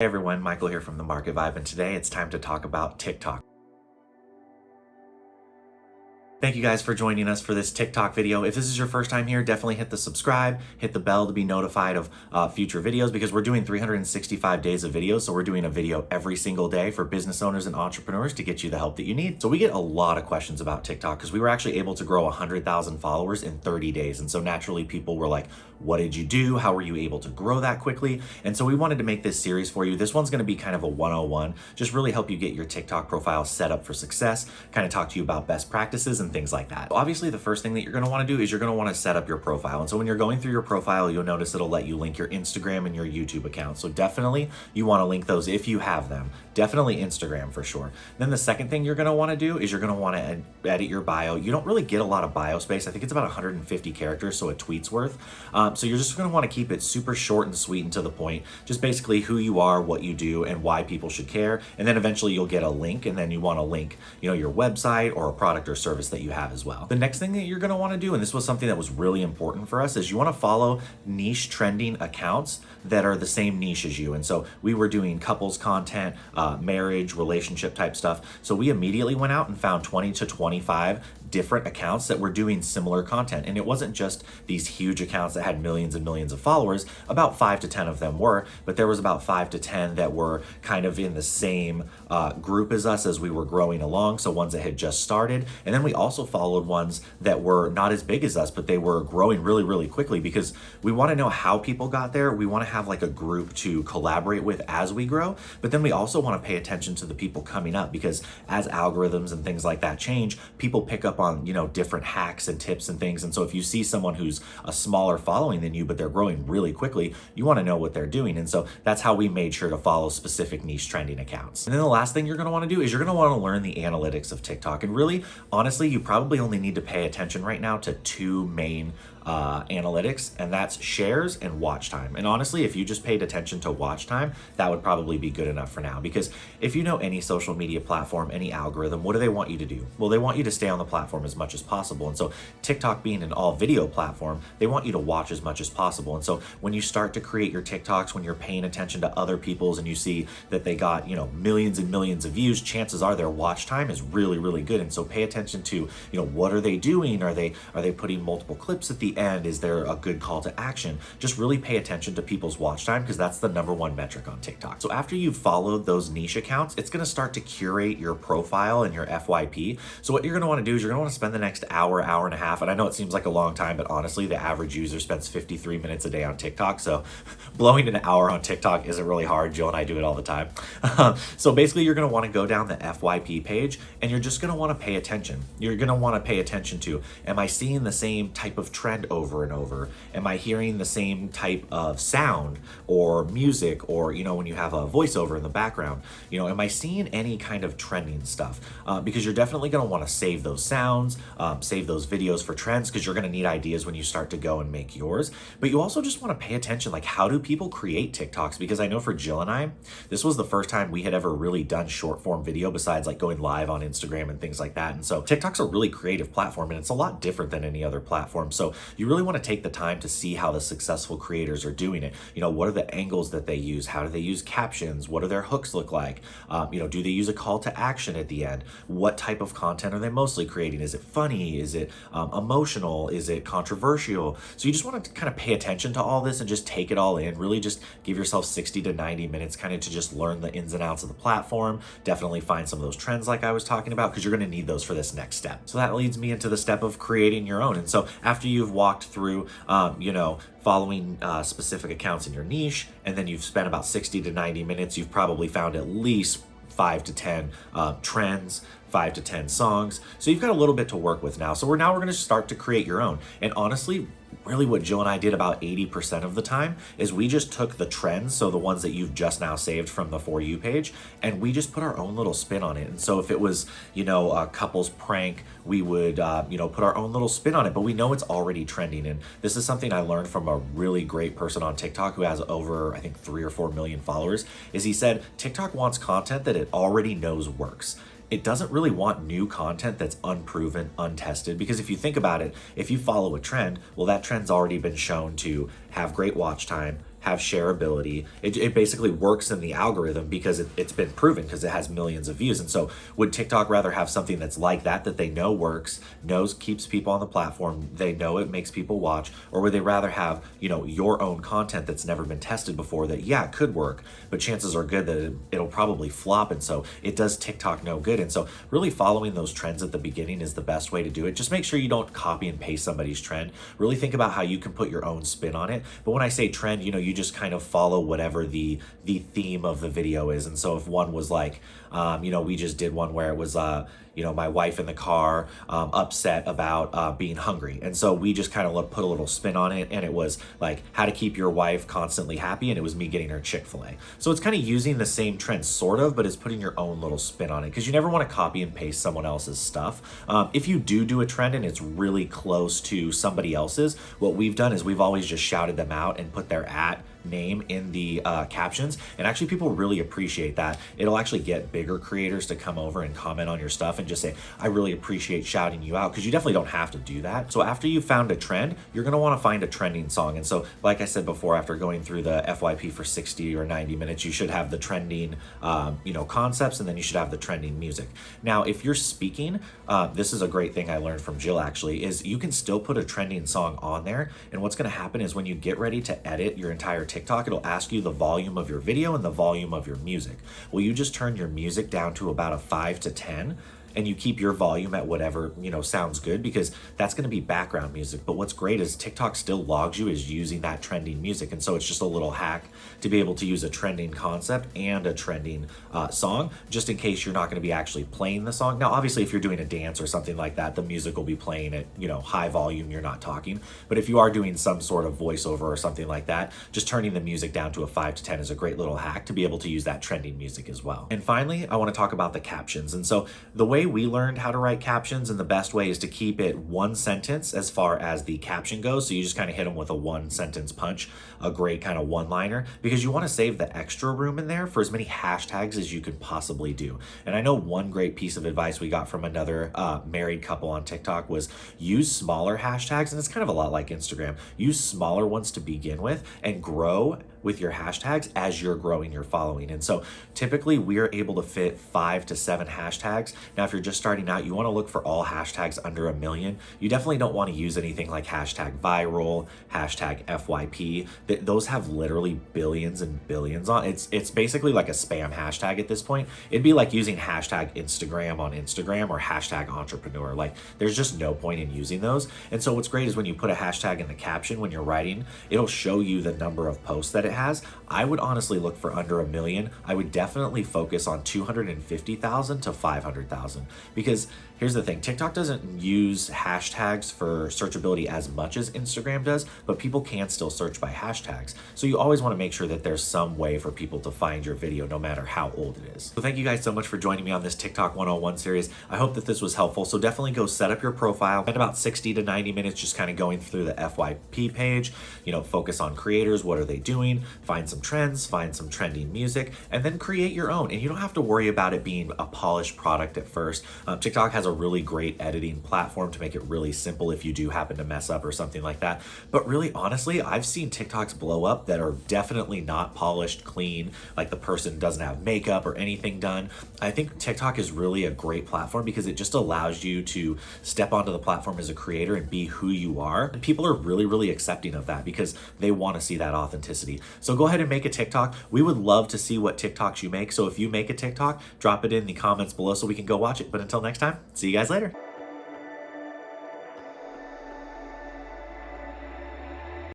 Hey everyone, Michael here from The Market Vibe, and today it's time to talk about TikTok. Thank you guys for joining us for this TikTok video. If this is your first time here, definitely hit the subscribe, hit the bell to be notified of future videos because we're doing 365 days of videos. So we're doing a video every single day for business owners and entrepreneurs to get you the help that you need. So we get a lot of questions about TikTok because we were actually able to grow 100,000 followers in 30 days. And so naturally people were like, what did you do? How were you able to grow that quickly? And so we wanted to make this series for you. This one's going to be kind of a 101, just really help you get your TikTok profile set up for success, kind of talk to you about best practices and things like that. Obviously, the first thing that you're going to want to do is you're going to want to set up your profile. And so when you're going through your profile, you'll notice it'll let you link your Instagram and your YouTube account. So definitely you want to link those if you have them. Definitely Instagram for sure. Then the second thing you're going to want to do is you're going to want to edit your bio. You don't really get a lot of bio space. I think it's about 150 characters, so a tweet's worth. So you're just going to want to keep it super short and sweet and to the point. Just basically who you are, what you do, and why people should care. And then eventually you'll get a link, and then you want to link, your website or a product or service that you have as well. The next thing that you're going to want to do, and this was something that was really important for us, is you want to follow niche trending accounts that are the same niche as you. And so we were doing couples content, marriage, relationship type stuff. So we immediately went out and found 20 to 25 different accounts that were doing similar content. And it wasn't just these huge accounts that had millions and millions of followers. About 5 to 10 of them were, but there was about 5 to 10 that were kind of in the same group as us as we were growing along. So ones that had just started. And then we also followed ones that were not as big as us, but they were growing really, really quickly because we want to know how people got there. We want to have like a group to collaborate with as we grow, but then we also want to pay attention to the people coming up because as algorithms and things like that change, people pick up on, different hacks and tips and things. And so if you see someone who's a smaller following than you, but they're growing really quickly, you want to know what they're doing. And so that's how we made sure to follow specific niche trending accounts. And then the last thing you're going to want to do is you're going to want to learn the analytics of TikTok. And really, honestly, you probably only need to pay attention right now to two main analytics, and that's shares and watch time. And honestly, if you just paid attention to watch time, that would probably be good enough for now. Because if you know any social media platform, any algorithm, what do they want you to do? Well, they want you to stay on the platform as much as possible. And so TikTok being an all video platform, they want you to watch as much as possible. And so when you start to create your TikToks, when you're paying attention to other people's and you see that they got, millions and millions of views, chances are their watch time is really, really good. And so pay attention to, what are they doing? Are they putting multiple clips at the end? Is there a good call to action? Just really pay attention to people's watch time because that's the #1 metric on TikTok. So after you've followed those niche accounts, it's going to start to curate your profile and your FYP. So what you're going to want to do is you're going to want to spend the next hour and a half. And I know it seems like a long time, but honestly, the average user spends 53 minutes a day on TikTok. So blowing an hour on TikTok isn't really hard. Jill and I do it all the time. So basically, you're going to want to go down the FYP page and you're just going to want to pay attention. You're going to want to pay attention to, am I seeing the same type of trend over and over? Am I hearing the same type of sound or music or, when you have a voiceover in the background, am I seeing any kind of trending stuff? Because you're definitely going to want to save those sounds, save those videos for trends because you're going to need ideas when you start to go and make yours. But you also just want to pay attention, like how do people create TikToks? Because I know for Jill and I, this was the first time we had ever really done short form video besides like going live on Instagram and things like that. And so TikTok's a really creative platform and it's a lot different than any other platform. So you really want to take the time to see how the successful creators are doing it. What are the angles that they use? How do they use captions? What do their hooks look like? Do they use a call to action at the end? What type of content are they mostly creating? Is it funny? Is it emotional? Is it controversial? So you just want to kind of pay attention to all this and just take it all in. Really just give yourself 60 to 90 minutes kind of to just learn the ins and outs of the platform. Definitely find some of those trends like I was talking about because you're going to need those for this next step. So that leads me into the step of creating your own. And so after you've walked through, following specific accounts in your niche, and then you've spent about 60 to 90 minutes, you've probably found at least 5 to 10 trends, 5 to 10 songs. So you've got a little bit to work with now. So we're going to start to create your own. And honestly, really what Jill and I did about 80% of the time is we just took the trends, so the ones that you've just now saved from the For You page, and we just put our own little spin on it. And so if it was, a couple's prank, we would, put our own little spin on it, but we know it's already trending. And this is something I learned from a really great person on TikTok who has over, I think, 3 or 4 million followers, is he said, TikTok wants content that it already knows works. It doesn't really want new content that's unproven, untested, because if you think about it, if you follow a trend, well, that trend's already been shown to have great watch time, have shareability. It basically works in the algorithm because it's been proven because it has millions of views. And so would TikTok rather have something that's like that they know works, knows keeps people on the platform, they know it makes people watch, or would they rather have, you know, your own content that's never been tested before that, yeah, it could work, but chances are good that it'll probably flop, and so it does TikTok no good. And so really following those trends at the beginning is the best way to do it. Just make sure you don't copy and paste somebody's trend. Really think about how you can put your own spin on it. But when I say trend, you know, you just kind of follow whatever the theme of the video is. And so if one was like, you know, we just did one where it was, you know, my wife in the car, upset about being hungry. And so we just kind of put a little spin on it, and it was like how to keep your wife constantly happy, and it was me getting her Chick-fil-A. So it's kind of using the same trend sort of, but it's putting your own little spin on it, because you never want to copy and paste someone else's stuff. If you do a trend and it's really close to somebody else's, what we've done is we've always just shouted them out and put their name in the captions, and actually people really appreciate that. It'll actually get bigger creators to come over and comment on your stuff and just say, I really appreciate shouting you out, because you definitely don't have to do that. So after you've found a trend, you're going to want to find a trending song. And so like I said before, after going through the FYP for 60 or 90 minutes, you should have the trending you know, concepts, and then you should have the trending music. Now if you're speaking, this is a great thing I learned from Jill actually, is you can still put a trending song on there, and what's going to happen is when you get ready to edit your entire TikTok, it'll ask you the volume of your video and the volume of your music. Well, you just turn your music down to about a 5 to 10, and you keep your volume at whatever, you know, sounds good, because that's going to be background music. But what's great is TikTok still logs you as using that trending music. And so it's just a little hack to be able to use a trending concept and a trending song, just in case you're not going to be actually playing the song. Now, obviously, if you're doing a dance or something like that, the music will be playing at, you know, high volume, you're not talking. But if you are doing some sort of voiceover or something like that, just turning the music down to a 5 to 10 is a great little hack to be able to use that trending music as well. And finally, I want to talk about the captions. And so the way we learned how to write captions, and the best way is to keep it one sentence as far as the caption goes. So you just kind of hit them with a one sentence punch, a great kind of one-liner, because you want to save the extra room in there for as many hashtags as you could possibly do. And I know one great piece of advice we got from another married couple on TikTok was use smaller hashtags, and it's kind of a lot like Instagram. Use smaller ones to begin with and grow with your hashtags as you're growing your following. And so typically we are able to fit 5 to 7 hashtags. Now, if you're just starting out, you want to look for all hashtags under 1 million. You definitely don't want to use anything like hashtag viral, hashtag FYP. Those have literally billions and billions on. It's basically like a spam hashtag at this point. It'd be like using hashtag Instagram on Instagram or hashtag entrepreneur. Like there's just no point in using those. And so what's great is when you put a hashtag in the caption when you're writing, it'll show you the number of posts that it has. I would honestly look for under 1 million. I would definitely focus on 250,000 to 500,000, because here's the thing, TikTok doesn't use hashtags for searchability as much as Instagram does, but people can still search by hashtags. So you always want to make sure that there's some way for people to find your video no matter how old it is. So thank you guys so much for joining me on this TikTok 101 series. I hope that this was helpful. So definitely go set up your profile. Spend about 60 to 90 minutes just kind of going through the FYP page, you know, focus on creators, what are they doing, find some trends, find some trending music, and then create your own. And you don't have to worry about it being a polished product at first. TikTok has a really great editing platform to make it really simple if you do happen to mess up or something like that. But really, honestly, I've seen TikToks blow up that are definitely not polished, clean, like the person doesn't have makeup or anything done. I think TikTok is really a great platform because it just allows you to step onto the platform as a creator and be who you are. And people are really, really accepting of that because they want to see that authenticity. So go ahead and make a TikTok. We would love to see what TikToks you make. So if you make a TikTok, drop it in the comments below so we can go watch it. But until next time, see you guys later.